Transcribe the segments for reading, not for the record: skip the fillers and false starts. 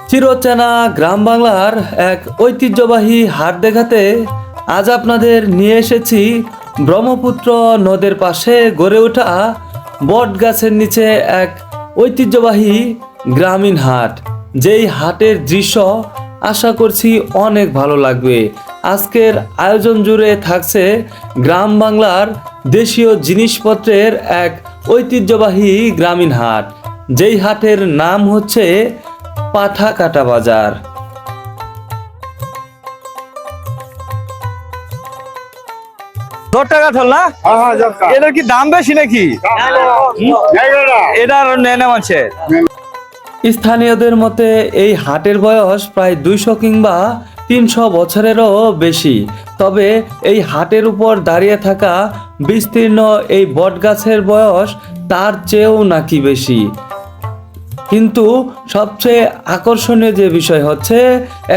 চিরচেনা গ্রাম বাংলার এক ঐতিহ্যবাহী হাট দেখাতে আজ আপনাদের নিয়ে এসেছি ব্রহ্মপুত্র নদের পাশে গড়ে ওঠা বট গাছের নিচে এক ঐতিহ্যবাহী গ্রামীণ হাট। যেই হাটের দৃশ্য আশা করছি অনেক ভালো লাগবে। আজকের আয়োজন জুড়ে থাকছে গ্রাম বাংলার দেশীয় জিনিসপত্রের এক ঐতিহ্যবাহী গ্রামীণ হাট, যেই হাটের নাম হচ্ছে পাঠাকাটা বাজার। কাঁঠাল না, এটার কি দাম বেশি নাকি? এটার নেয় না মানছে। স্থানীয়দের মতে এই হাটের বয়স প্রায় 200 কিংবা 300 বছরেরও বেশি। তবে এই হাটের উপর দাঁড়িয়ে থাকা বিস্তীর্ণ এই বটগাছের বয়স তার চেয়েও নাকি বেশি। কিন্তু সবচেয়ে আকর্ষণীয় যে বিষয় হচ্ছে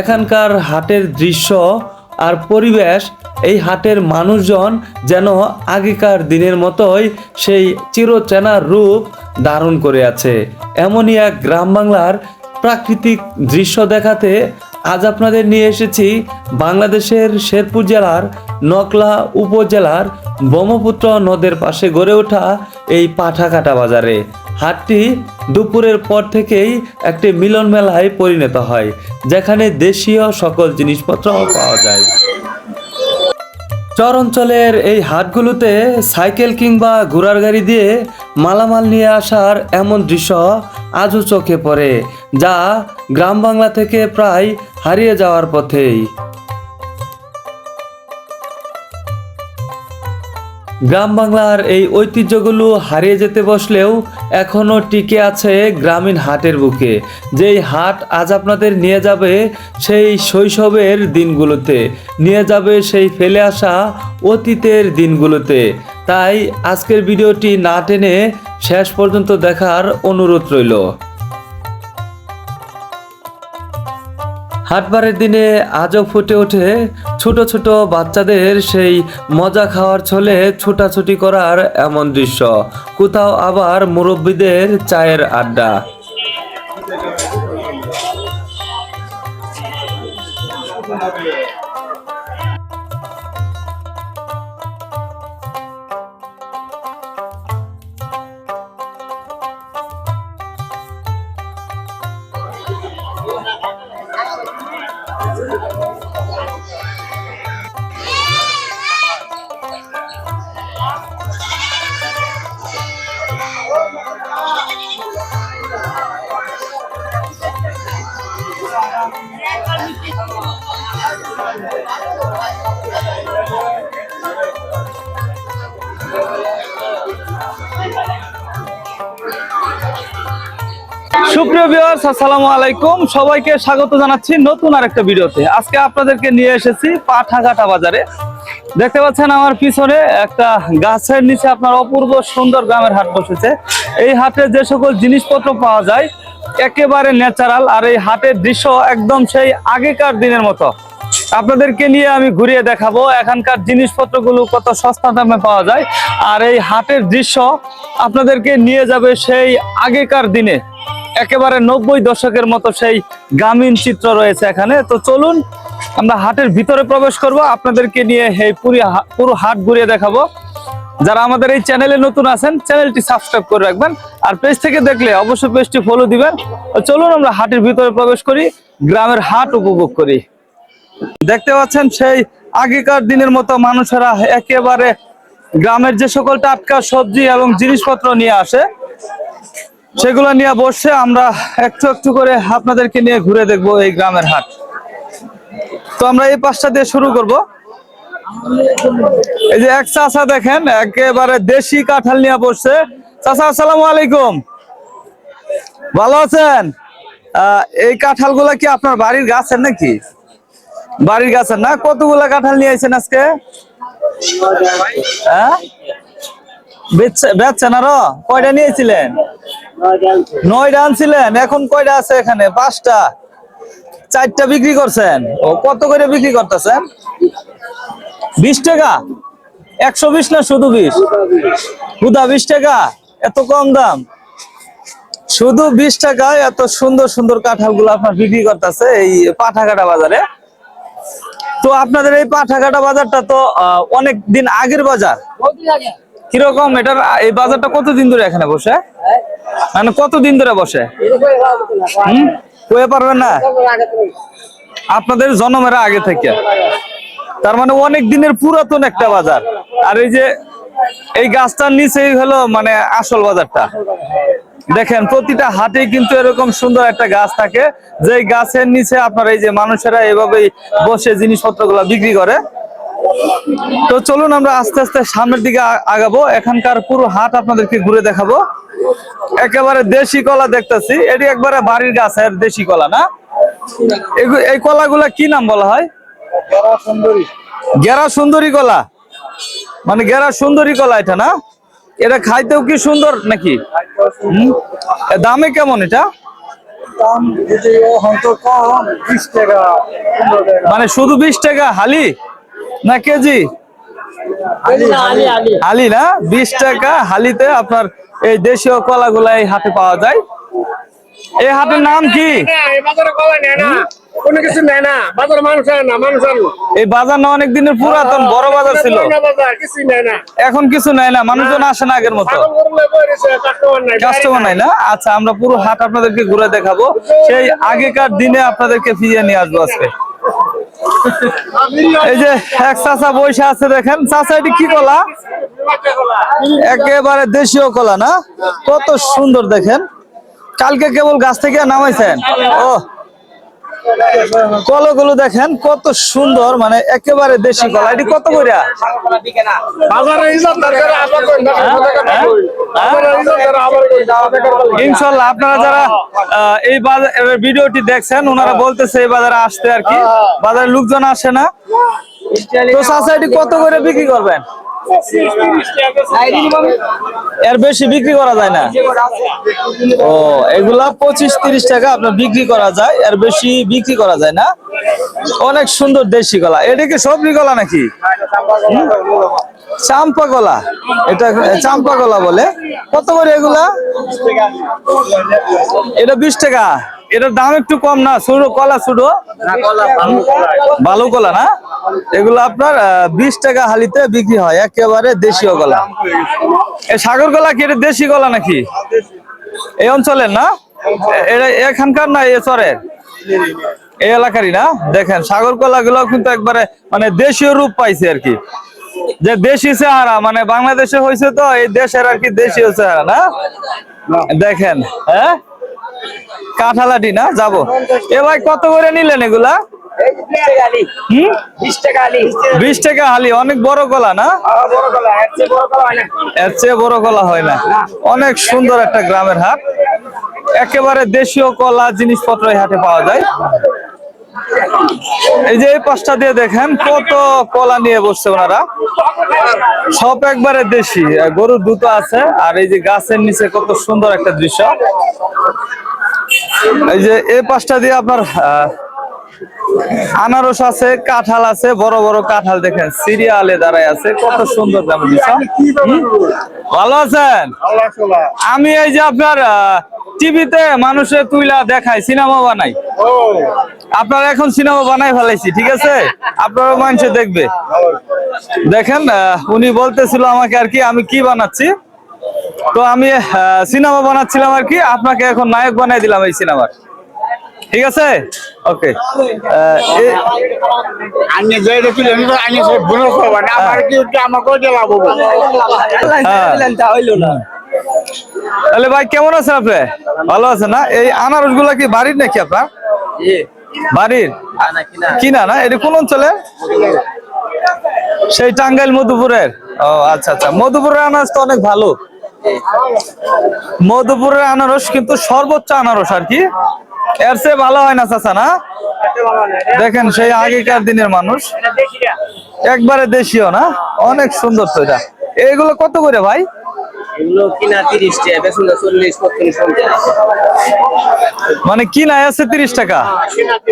এখানকার হাটের দৃশ্য আর পরিবেশ। এই হাটের মানুষজন যেন আগেকার দিনের মতোই সেই চিরচেনা রূপ ধারণ করে আছে। এমনই এক গ্রাম বাংলার প্রাকৃতিক দৃশ্য দেখাতে আজ আপনাদের নিয়ে এসেছি বাংলাদেশের শেরপুর জেলার নকলা উপজেলার ব্রহ্মপুত্র নদের পাশে গড়ে ওঠা এই পাঠাকাটা বাজারে। হাটটি দুপুরের পর থেকেই একটি মিলন মেলায় পরিণত হয়, যেখানে দেশীয় সকল জিনিসপত্র পাওয়া যায়। চর অঞ্চলের এই হাটগুলোতে সাইকেল কিংবা ঘোড়ার গাড়ি দিয়ে মালামাল নিয়ে আসার এমন দৃশ্য আজও চোখে পড়ে, যা গ্রাম বাংলা থেকে প্রায় হারিয়ে যাওয়ার পথেই। গ্রাম বাংলার এই ঐতিহ্যগুলো হারিয়ে যেতে বসলেও এখনও টিকে আছে গ্রামীণ হাটের বুকে। যেই হাট আজ আপনাদের নিয়ে যাবে সেই শৈশবের দিনগুলোতে, নিয়ে যাবে সেই ফেলে আসা অতীতের দিনগুলোতে। তাই আজকের ভিডিওটি না টেনে শেষ পর্যন্ত দেখার অনুরোধ রইল। হাটবারের দিনে আজও ফুটে ওঠে ছোট ছোট বাচ্চাদের সেই মজা খাওয়ার ছলে ছুটাছুটি করার এমন দৃশ্য, কোথাও আবার মুরব্বীদের চায়ের আড্ডা। সুপ্রিয় ভিউয়ার্স, আসসালামু আলাইকুম। সবাইকে স্বাগত জানাচ্ছি নতুন আরেকটা ভিডিওতে। আজকে আপনাদেরকে নিয়ে এসেছি পাঠাকাটা বাজারে। দেখতে পাচ্ছেন আমার পিছনে একটা গাছের নিচে আপনার অপূর্ব সুন্দর গ্রামের হাট বসেছে। এই হাটে যে সকল জিনিসপত্র পাওয়া যায় একেবারে ন্যাচারাল, আর এই হাটের দৃশ্য একদম সেই আগেকার দিনের মতো। আপনাদেরকে নিয়ে আমি ঘুরিয়ে দেখাবো এখানকার জিনিসপত্রগুলো কত সস্তা দামে পাওয়া যায়, আর এই হাটের দৃশ্য আপনাদেরকে নিয়ে যাবে সেই আগেকার দিনে, একেবারে 90 দশকের মতো সেই গ্রামীণ চিত্র রয়েছে এখানে। তো চলুন আমরা হাটের ভিতরে প্রবেশ করব, আপনাদেরকে নিয়ে এই পুরো হাট ঘুরিয়ে দেখাবো। যারা আমাদের এই চ্যানেলে নতুন আছেন চ্যানেলটি সাবস্ক্রাইব করে রাখবেন, আর পেজ থেকে দেখলে অবশ্যই পেজটি ফলো দিবেন। চলুন আমরা হাটের ভিতরে প্রবেশ করি, গ্রামের হাট উপভোগ করি। দেখতে পাচ্ছেন সেই আগেকার দিনের মতো মানুষেরা একেবারে গ্রামের যে সকল টাটকা সবজি এবং জিনিসপত্র নিয়ে আসে সেগুলো নিয়ে বসছে। আমরা একটু একটু করে আপনাদেরকে নিয়ে ঘুরে দেখবো এই গ্রামের হাট। তো আমরা এই পাশটা দিয়ে শুরু করব। এই যে এক চাচা দেখেন একেবারে দেশি কাঁঠাল নিয়ে বসছে। চাচা আসসালামু আলাইকুম, ভালো আছেন? এই কাঁঠাল গুলা কি আপনার বাড়ির গাছের নাকি? বাড়ির গাছের না? কতগুলা কাঁঠাল নিয়ে আসছেন আজকে? হ্যাঁ, বেচছেন আরো? কয়টা নিয়েছিলেন? 9টা আনছিলেন। এখন কয়টা আছে এখানে? 5টা। 4টা বিক্রি করছেন। ও, কত করে বিক্রি করতেছেন? 20 টাকা? 120 না শুধু 20? হুদা 20 টাকা? এত কম দাম? শুধু 20 টাকায় এত সুন্দর সুন্দর কাঁঠালগুলো আপনার বিক্রি করতেছে এই পাঠাঘাটা বাজারে। তো আপনাদের এই পাঠাঘাটা বাজারটা তো অনেক দিন আগের বাজার, কিরকম এটার এই বাজারটা কতদিন ধরে এখানে বসে, মানে কতদিন ধরে বসে কয়ে পারবেন না? আপনাদের জন্মের আগে থেকে, তার মানে অনেক দিনের পুরাতন একটা বাজার। আর এই যে এই গাছটার নিচেই হলো মানে আসল বাজারটা। দেখেন প্রতিটা হাটে কিন্তু এরকম সুন্দর একটা গাছ থাকে, যে গাছের নিচে আপনার এই যে মানুষেরা এভাবেই বসে জিনিসপত্র গুলা বিক্রি করে। তো চলুন আমরা আস্তে আস্তে সামনের দিকে আগাবো, এখানকার পুরো হাট আপনাদেরকে ঘুরে দেখাবো। একেবারে দেশি কলা দেখতেছি, এটি একবারে বাড়ির গাছের দেশি কলা না? এই কলাগুলা কি নাম বলা হয়? গেরা সুন্দরী কলা, মানে গেরা সুন্দরী কলা এটা না? এটা খাইতেও কি সুন্দর নাকি? দামে কেমন এটা? মানে শুধু 20 টাকা হালি না কেজি? হালি না, 20 টাকা হালিতে আপনার এই দেশীয় কলাগুলা এই হাটে পাওয়া যায়। এই হাটের নাম কি? কোনো কিছু নেয় না, বাজার মানুষ আনে না, মানুষ আনে না। এই বাজার না অনেক দিনের পুরাতন বড় বাজার ছিল, কিছু নেয় না, এখন কিছু নেয় না, মানুষজন আসে না আগের মতো, কাস্টমার নাই না? আচ্ছা, আমরা পুরো হাট আপনাদেরকে ঘুরে দেখাবো, সেই আগেকার দিনে আপনাদেরকে ফিরিয়ে নিয়ে আসবো আজকে। এই যে এক চাচা বৈশা আছে, দেখেন চাচা এটি কি কলা? একেবারে দেশীয় কলা না? কত সুন্দর দেখেন, কালকে কেবল গাছ থেকে নামাইছেন। ও কলাগুলো দেখেন কত সুন্দর, মানে একেবারে দেশি কলা। এটি কত করে? ইনশাল্লাহ আপনারা যারা এই ভিডিওটি দেখছেন ওনারা বলতেছে এই বাজারে আসতে, আর কি বাজারে লোকজন আসে না। তো চাচা এটি কত করে বিক্রি করবেন? এর বেশি বিক্রি করা যায় না? ও, এগুলা 25-30 টাকা আপনার বিক্রি করা যায়, এর বেশি বিক্রি করা যায় না। অনেক সুন্দর দেশি কলা। এটা কি সবজি কলা নাকি? চাম্পা কলা, এটা চাম্পা কলা বলে। কত করে এগুলা? এটা 20 টাকা। এটার দাম একটু কম না? ছোট কলা, ছোট ভালো কলা না? এগুলো আপনার 20 টাকা হালিতে বিক্রি হয়, একেবারে দেশীয় কলা। এই সাগর কলা কি এটা দেশি কলা নাকি? এই অঞ্চলের না? এটা এখানকার না এ চরের, এই এলাকারই না? দেখেন সাগর কলা গুলো কিন্তু একবারে মানে দেশীয় রূপ পাইছে আর কি, যে দেশি চেহারা, মানে বাংলাদেশে হয়েছে তো এই দেশের আর কি দেশীয় চেহারা না? দেখেন হ্যাঁ, কাঁঠালাটি না? যাবো। এ ভাই কত করে নিলেন এগুলা? 20 টাকা হালি। অনেক বড় কলা না? এর চেয়ে বড় কলা হয় না। অনেক সুন্দর একটা গ্রামের হাট, একেবারে দেশীয় কলা জিনিসপত্র এই হাটে পাওয়া যায়। এই যে এই পাশটা দিয়ে দেখেন কত কলা নিয়ে বসছে ওনারা, সব একবারে দেশি। গরুর দুটো আছে, আর এই যে গাছের নিচে কত সুন্দর একটা দৃশ্য। এই যে এই পাশটা দিয়ে আপনার আনারস আছে, কাঁঠাল আছে, বড় বড় কাঁঠাল দেখেন সিরিয়ালে দাঁড়ায় আছে, কত সুন্দর দাম দৃশ্য। ভালো আছেন? আমি এই যে আপনার টিভিতে মানুষের তুইলা দেখায়, সিনেমা বানাই। আপনারা এখন সিনেমা বানাই ফেলাইছি, ঠিক আছে? আপনারা মানুষে দেখবে। দেখেন উনি বলতেছিল আমাকে আর কি আমি কি বানাচ্ছি, তো আমি সিনেমা বানাচ্ছিলাম আর কি, আপনাকে এখন নায়ক বানাই দিলাম এই সিনেমার, ঠিক আছে? ওকে। তাহলে ভাই কেমন আছেন আপনি? ভালো আছেন না? এই আনারস গুলা কি বাড়ির নাকি আপনার? বাড়ির কিনা না? এটা কোন অঞ্চলে? সেই টাঙ্গাইল মধুপুরের? ও আচ্ছা আচ্ছা, মধুপুরের আনারস তো অনেক ভালো। মধুপুরের আনারস কিন্তু সর্বোচ্চ আনারস আর কি, এর চেয়ে ভালো হয় না চাচা না? দেখেন সেই আগেকার দিনের মানুষ, একবারে দেশীয় না? অনেক সুন্দর তো এটা। এগুলো কত করে ভাই? মানে কিনা আছে 30 টাকা,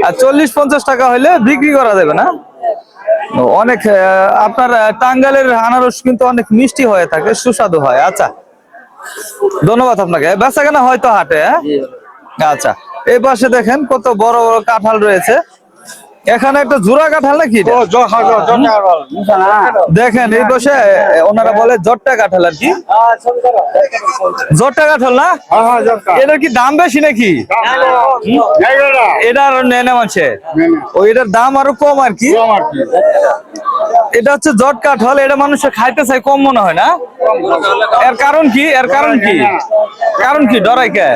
আর 40-50 টাকা হলে বিক্রি করা যাবে না? অনেক আপনার টাঙ্গাইলের আনারস কিন্তু অনেক মিষ্টি হয়ে থাকে, সুস্বাদু হয়। আচ্ছা, ধন্যবাদ আপনাকে। বেচা কেনা হয়তো হাটে, হ্যাঁ? আচ্ছা, এই পাশে দেখেন কত বড় বড় কাঁঠাল রয়েছে। এখানে একটা জোড়া কাঁঠাল নাকি এটা? দেখেন এই পাশে ওনারা বলে জট্টা কাঁঠাল আর কি। জট্টা কাঁঠাল না? এটার কি দাম বেশি নাকি? এটার নেনে মানছে ও, এটার দাম আরো কম আর কি। এটা হচ্ছে জট কাঁঠাল, এটা মানুষে খাইতে চাই কম মনে হয় না? এর কারণ কি? কারণ কি ডরাই কে?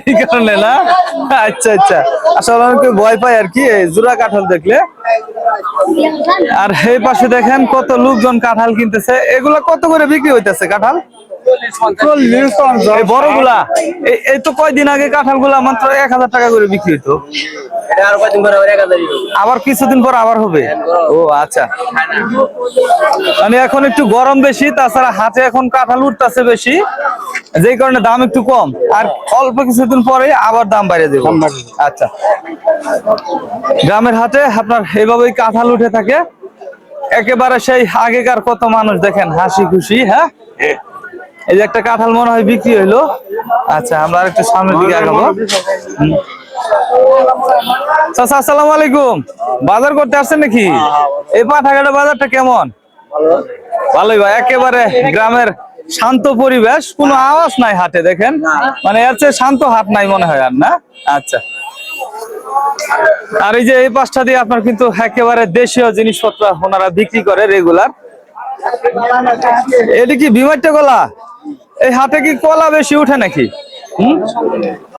এই কারণে না? আচ্ছা আচ্ছা, আসলে অনেকে ভয় পায় আর কি এই জোড়া কাঁঠাল দেখলে। আর এই পাশে দেখেন কত লোকজন কাঁঠাল কিনতেছে। এগুলা কত করে বিক্রি হইতেছে কাঁঠাল? এই বড়গুলা এই তো কয়দিন আগে কাঁঠাল গুলা মাত্র 1000 টাকা করে বিক্রি হইতো। আবার কিছুদিন পর আবার হবে। ও আচ্ছা, মানে এখন একটু গরম বেশি, তাছাড়া হাতে এখন কাঁঠাল উঠতেছে বেশি, যেই কারণে দাম একটু কম। আর অল্প কিছুদিন পরে আবার দাম বাড়িয়ে দেবো। আচ্ছা, গ্রামের হাটে আপনার এইভাবেই কাঁঠাল উঠে থাকে। একেবারে সেই আগেকার কত মানুষ দেখেন হাসি খুশি। হ্যাঁ, এই যে একটা কাঁঠাল মনে হয় বিক্রি হইলো। আচ্ছা, আমরা আর একটু সামনের দিকে আগাবো। চাচা আসসালামু আলাইকুম, বাজার করতে আসছেন নাকি? এই পাঠাঘাটের বাজারটা কেমন? ভালোই ভাই, একেবারে গ্রামের শান্ত পরিবেশ, কোনো আওয়াজ নাই হাটে দেখেন, মানে এর চেয়ে শান্ত হাট নাই মনে হয় আর না? আচ্ছা, আর এই যে এই পাশটা দিয়ে আপনার কিন্তু একেবারে দেশীয় জিনিসপত্র ওনারা বিক্রি করে রেগুলার। এটি কি বিমারটা কলা? এই হাটে কি কলা বেশি উঠে নাকি?